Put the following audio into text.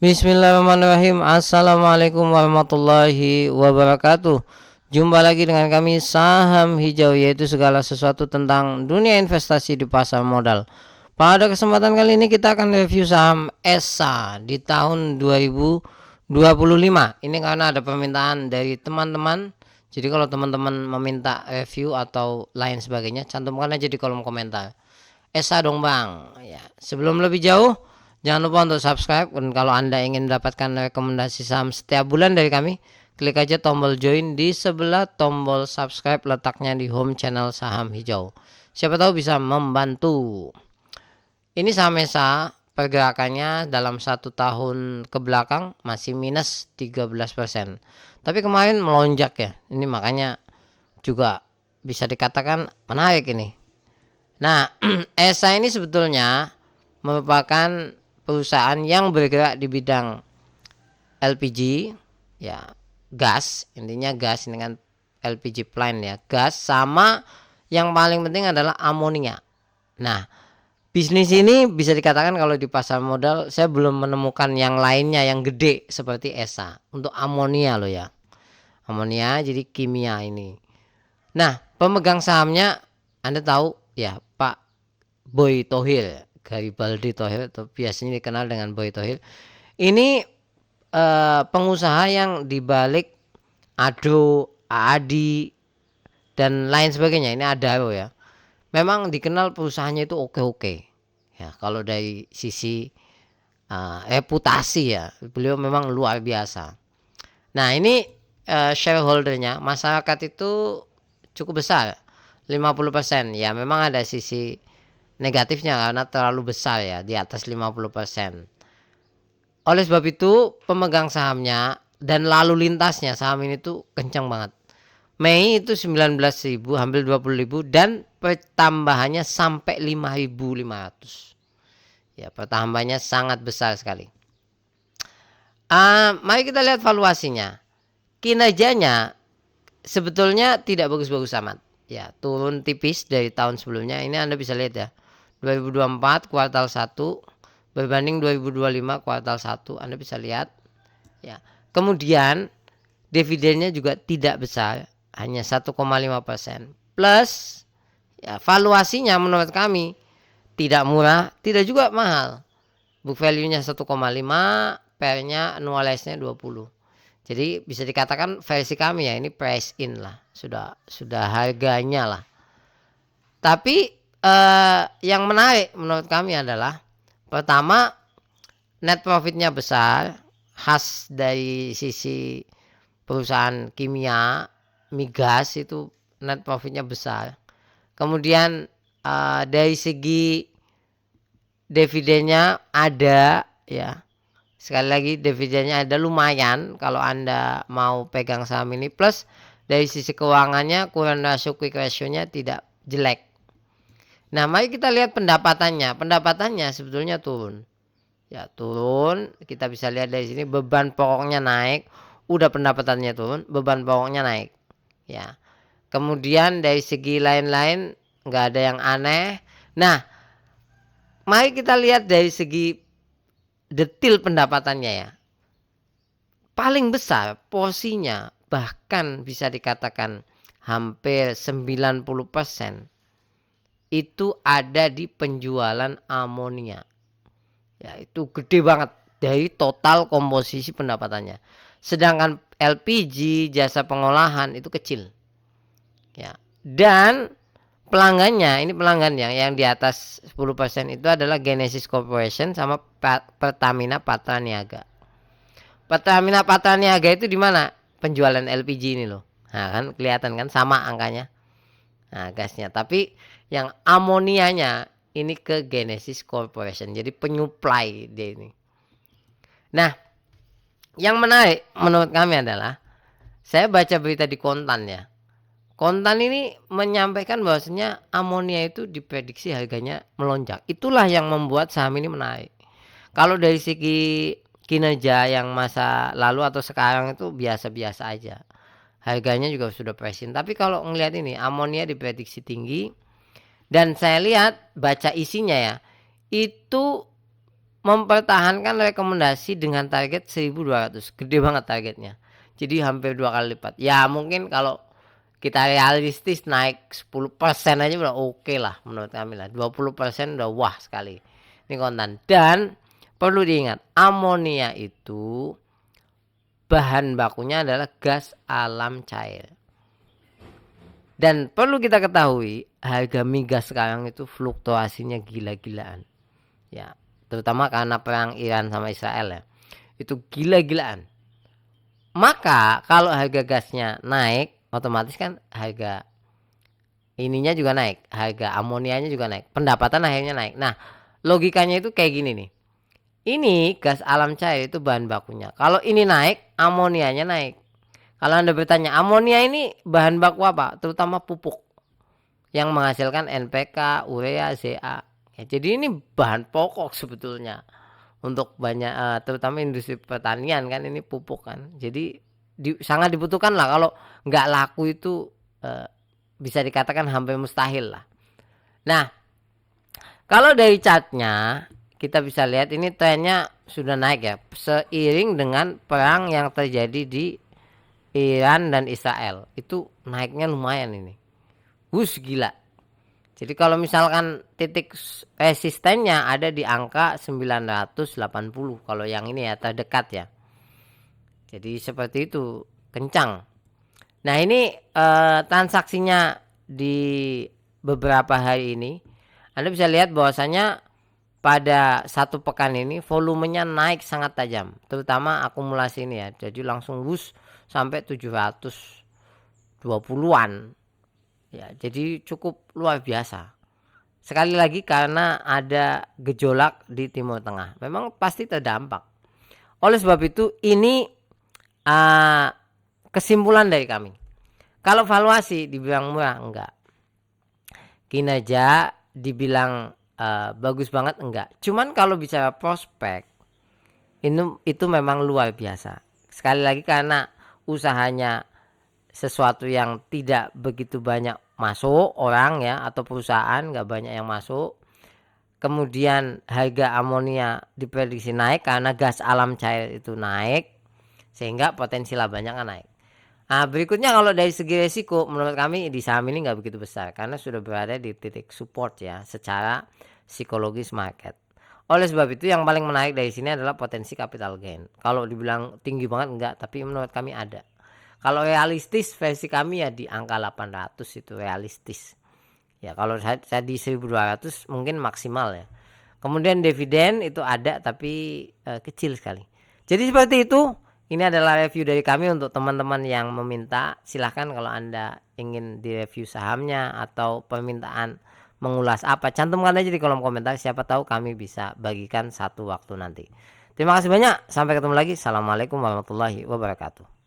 Bismillahirrahmanirrahim. Assalamualaikum warahmatullahi wabarakatuh. Jumpa lagi dengan kami Saham Hijau, yaitu segala sesuatu tentang dunia investasi di pasar modal. Pada kesempatan kali ini kita akan review saham ESA di tahun 2025. Ini karena ada permintaan dari teman-teman. Jadi kalau teman-teman meminta review atau lain sebagainya, cantumkan aja di kolom komentar. ESA dong bang. Ya, sebelum lebih jauh, jangan lupa untuk subscribe. Dan kalau Anda ingin mendapatkan rekomendasi saham setiap bulan dari kami, klik aja tombol join di sebelah tombol subscribe, letaknya di home channel Saham Hijau. Siapa tahu bisa membantu. Ini saham ESA, pergerakannya dalam 1 tahun ke belakang masih minus 13%. Tapi kemarin melonjak ya. Ini makanya juga bisa dikatakan menarik ini. Nah, ESA ini sebetulnya merupakan perusahaan yang bergerak di bidang LPG, ya, gas, intinya gas dengan LPG plant ya, gas, sama yang paling penting adalah amonia. Nah, bisnis ini bisa dikatakan kalau di pasar modal saya belum menemukan yang lainnya yang gede seperti ESA untuk amonia loh ya. Amonia jadi kimia ini. Nah, pemegang sahamnya Anda tahu ya, Pak Boy Tohir, Garibaldi Tohir, atau biasanya dikenal dengan Boy Tohir. Ini pengusaha yang dibalik Ado, Adi, dan lain sebagainya. Ini Adaro ya. Memang dikenal perusahaannya itu oke-oke. Ya, kalau dari sisi reputasi ya, beliau memang luar biasa. Nah, ini shareholdernya, masyarakat itu cukup besar, 50%. Ya, memang ada sisi negatifnya karena terlalu besar ya, di atas 50%. Oleh sebab itu, pemegang sahamnya dan lalu lintasnya saham ini tuh kencang banget. Mei itu 19.000, hampir 20.000, dan pertambahannya sampai 5.500. Ya, pertambahannya sangat besar sekali. Mari kita lihat valuasinya. Kinerjanya sebetulnya tidak bagus-bagus amat. Ya, turun tipis dari tahun sebelumnya. Ini Anda bisa lihat ya. 2024 kuartal 1 berbanding 2025 kuartal 1, Anda bisa lihat. Ya. Kemudian dividennya juga tidak besar, hanya 1,5%. Plus ya, valuasinya menurut kami tidak murah, tidak juga mahal. Book value-nya 1,5, PER-nya annualized-nya 20. Jadi bisa dikatakan versi kami ya, ini price in lah, sudah harganya lah. Tapi yang menarik menurut kami adalah pertama, net profitnya besar, khas dari sisi perusahaan kimia, migas itu net profitnya besar. Kemudian dari segi dividennya ada ya. Sekali lagi dividennya ada, lumayan kalau Anda mau pegang saham ini. Plus dari sisi keuangannya, current ratio quick ratio-nya tidak jelek. Nah, mari kita lihat pendapatannya. Pendapatannya sebetulnya turun. Ya, turun. Kita bisa lihat dari sini beban pokoknya naik. Udah pendapatannya turun, beban pokoknya naik. Ya. Kemudian dari segi lain-lain nggak ada yang aneh. Nah, mari kita lihat dari segi detail pendapatannya ya. Paling besar porsinya, bahkan bisa dikatakan hampir 90%, itu ada di penjualan amonia. Ya, itu gede banget dari total komposisi pendapatannya. Sedangkan LPG, jasa pengolahan itu kecil. Ya. Dan pelanggannya, ini pelanggan yang di atas 10% itu adalah Genesis Corporation sama Pertamina Patraniaga. Pertamina Patraniaga itu di mana? Penjualan LPG ini loh. Nah, kan kelihatan kan sama angkanya. Nah, gasnya. Tapi yang amonianya ini ke Genesis Corporation. Jadi penyuplai dia ini. Nah, yang menarik menurut kami adalah saya baca berita di Kontan ya. Kontan ini menyampaikan bahwasanya amonia itu diprediksi harganya melonjak. Itulah yang membuat saham ini menarik. Kalau dari segi kinerja yang masa lalu atau sekarang itu biasa-biasa aja. Harganya juga sudah pricing. Tapi kalau ngelihat ini, amonia diprediksi tinggi. Dan saya lihat baca isinya ya, itu mempertahankan rekomendasi dengan target 1.200, gede banget targetnya. Jadi hampir 2 kali lipat. Ya mungkin kalau kita realistis naik 10% aja udah oke lah menurut kami lah. 20% udah wah sekali. Ini kontan. Dan perlu diingat, amonia itu bahan bakunya adalah gas alam cair. Dan perlu kita ketahui, harga migas sekarang itu fluktuasinya gila-gilaan. Ya, terutama karena perang Iran sama Israel ya. Itu gila-gilaan. Maka kalau harga gasnya naik, otomatis kan harga ininya juga naik, harga amonianya juga naik, pendapatan akhirnya naik. Nah, logikanya itu kayak gini nih. Ini gas alam cair itu bahan bakunya. Kalau ini naik, amonianya naik. Kalau Anda bertanya, amonia ini bahan baku apa? Terutama pupuk yang menghasilkan NPK, urea, ZA. Ya, jadi ini bahan pokok sebetulnya untuk banyak terutama industri pertanian kan, ini pupuk kan. Jadi sangat dibutuhkan lah. Kalau nggak laku itu bisa dikatakan hampir mustahil lah. Nah, kalau dari chartnya kita bisa lihat ini trennya sudah naik ya, seiring dengan perang yang terjadi di Iran dan Israel. Itu naiknya lumayan ini. Gila. Jadi kalau misalkan titik resistennya ada di angka 980 kalau yang ini ya terdekat ya. Jadi seperti itu, kencang. Nah ini transaksinya di beberapa hari ini Anda bisa lihat bahwasanya pada satu pekan ini volumenya naik sangat tajam, terutama akumulasi ini ya. Jadi langsung wush sampai 720-an. Ya, jadi cukup luar biasa. Sekali lagi karena ada gejolak di Timur Tengah, memang pasti terdampak. Oleh sebab itu ini kesimpulan dari kami. Kalau valuasi dibilang murah enggak, kinerja dibilang bagus banget enggak. Cuman kalau bicara prospek itu memang luar biasa. Sekali lagi karena usahanya sesuatu yang tidak begitu banyak masuk orang ya, atau perusahaan nggak banyak yang masuk. Kemudian harga amonia diprediksi naik karena gas alam cair itu naik, sehingga potensi labanya kan naik. Nah berikutnya kalau dari segi resiko menurut kami di saham ini nggak begitu besar karena sudah berada di titik support ya secara psikologis market. Oleh sebab itu yang paling menarik dari sini adalah potensi capital gain. Kalau dibilang tinggi banget enggak, tapi menurut kami ada. Kalau realistis versi kami ya di angka 800 itu realistis. Ya kalau saya di 1.200 mungkin maksimal ya. Kemudian dividen itu ada tapi kecil sekali. Jadi seperti itu. Ini adalah review dari kami untuk teman-teman yang meminta. Silahkan kalau Anda ingin direview sahamnya atau permintaan mengulas apa, cantumkan aja di kolom komentar. Siapa tahu kami bisa bagikan satu waktu nanti. Terima kasih banyak. Sampai ketemu lagi. Assalamualaikum warahmatullahi wabarakatuh.